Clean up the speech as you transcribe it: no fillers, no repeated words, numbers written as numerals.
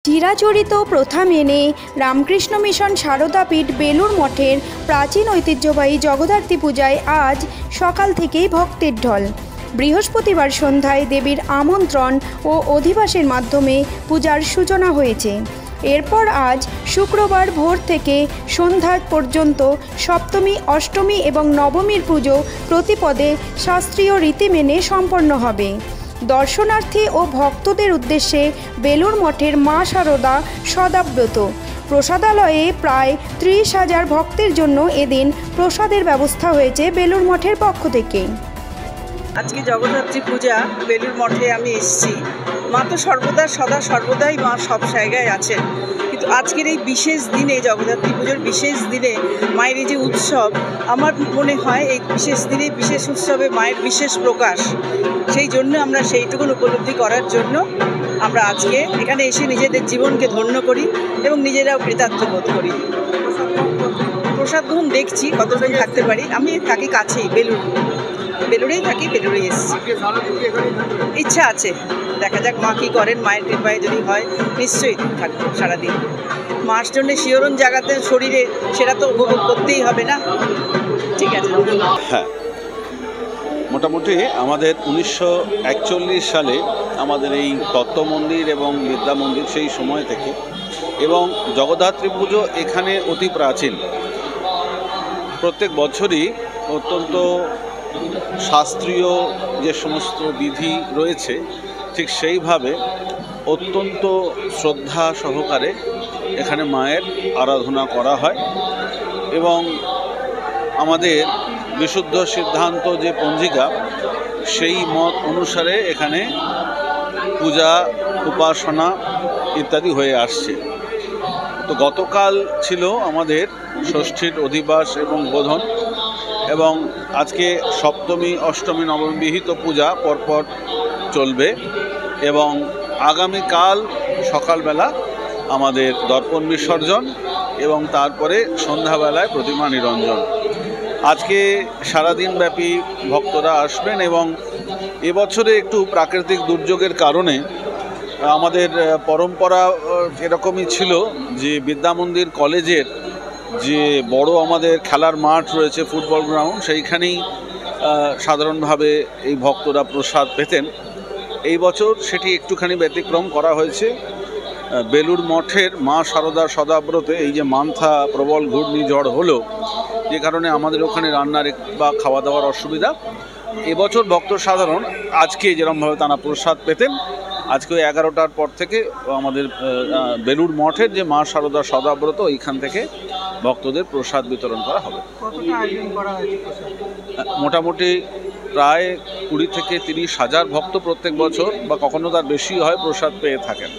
চিরাচরিত প্রথা মেনে রামকৃষ্ণ মিশন সারদাপীঠ বেলুড় মঠের প্রাচীন ঐতিহ্যবাহী জগদ্ধাত্রী পূজায় আজ সকাল থেকেই ভক্তের ঢল। বৃহস্পতিবার সন্ধ্যায় দেবীর আমন্ত্রণ ও অধিবাসের মাধ্যমে পূজার সূচনা হয়েছে। এরপর আজ শুক্রবার ভোর থেকে সন্ধ্যা পর্যন্ত সপ্তমী, অষ্টমী এবং নবমীর পুজো প্রতিপদে শাস্ত্রীয় রীতি মেনে সম্পন্ন হবে। দর্শনার্থী ও ভক্তদের উদ্দেশ্যে বেলুড় মঠের মা শারদা সদাব্রত প্রসাদালয়ে প্রায় 30,000 ভক্তের জন্য এদিন প্রসাদের ব্যবস্থা হয়েছে বেলুড় মঠের পক্ষ থেকে। আজকে জগদ্ধাত্রী পূজা বেলুড় মঠে আমি এসেছি। মা তো সর্বদাই মা সব জায়গায় আছেন, কিন্তু আজকের এই বিশেষ দিনে, জগদ্ধাত্রী পুজোর বিশেষ দিনে মায়ের এই যে উৎসব, আমার মনে হয় এই বিশেষ দিনে বিশেষ উৎসবে মায়ের বিশেষ প্রকাশ। সেই জন্য আমরা সেইটুকুন উপলব্ধি করার জন্য আমরা আজকে এখানে এসে নিজেদের জীবনকে ধন্য করি এবং নিজেরাও কৃতার্থ বোধ করি। প্রসাদ গ্রহণ দেখছি কতজন থাকতে পারি। আমি থাকি কাছেই, বেলুড়েই থাকি, বেলুড়ে এসেছি। ইচ্ছা আছে, দেখা যাক মা কী করেন। মায়ের কৃপায় যদি হয় নিশ্চয়ই থাকবো সারাদিন। মার জন্য শিহরণ জাগাতে শরীরে, সেটা তো উপভোগ করতেই হবে না। ঠিক আছে। হ্যাঁ, মোটামুটি আমাদের 1941 সালে আমাদের এই তত্ত্ব মন্দির এবং বিদ্যা মন্দির সেই সময় থেকে, এবং জগদ্ধাত্রী পুজো এখানে অতি প্রাচীন। প্রত্যেক বছরই অত্যন্ত শাস্ত্রীয় যে সমস্ত বিধি রয়েছে, ঠিক সেইভাবে অত্যন্ত শ্রদ্ধা সহকারে এখানে মায়ের আরাধনা করা হয়। এবং আমাদের বিশুদ্ধ সিদ্ধান্ত যে পঞ্জিকা, সেই মত অনুসারে এখানে পূজা, উপাসনা ইত্যাদি হয়ে আসছে। তো গতকাল ছিল আমাদের ষষ্ঠীর অধিবাস এবং বোধন, এবং আজকে সপ্তমী, অষ্টমী, নবমী বিহিত পূজা পরপর চলবে। এবং আগামীকাল সকালবেলা আমাদের দর্পণ বিসর্জন এবং তারপরে সন্ধ্যাবেলায় প্রতিমা নিরঞ্জন। আজকে সারাদিন ব্যাপী ভক্তরা আসবেন, এবং এবছরে একটু প্রাকৃতিক দুর্যোগের কারণে আমাদের পরম্পরা এরকমই ছিল যে বিদ্যা মন্দির কলেজের যে বড় আমাদের খেলার মাঠ রয়েছে, ফুটবল গ্রাউন্ড, সেইখানেই সাধারণভাবে এই ভক্তরা প্রসাদ পেতেন। এই বছর সেটি একটুখানি ব্যতিক্রম করা হয়েছে। বেলুড় মঠের মা শারদা সদাব্রতে এই যে মান্থা প্রবল ঘূর্ণিঝড় হলো, যে কারণে আমাদের ওখানে রান্নার বা খাওয়া দাওয়ার অসুবিধা। এবছর ভক্ত সাধারণ আজকে যেরকমভাবে তারা প্রসাদ পেতেন, আজকে 11টার পর থেকে আমাদের বেলুড় মঠের যে মা শারদা সদাব্রত, এইখান থেকে ভক্তদের প্রসাদ বিতরণ করা হবে। মোটামুটি প্রায় 20 থেকে 30,000 ভক্ত প্রত্যেক বছর, বা কখনো তার বেশি হয়, প্রসাদ পেয়ে থাকেন।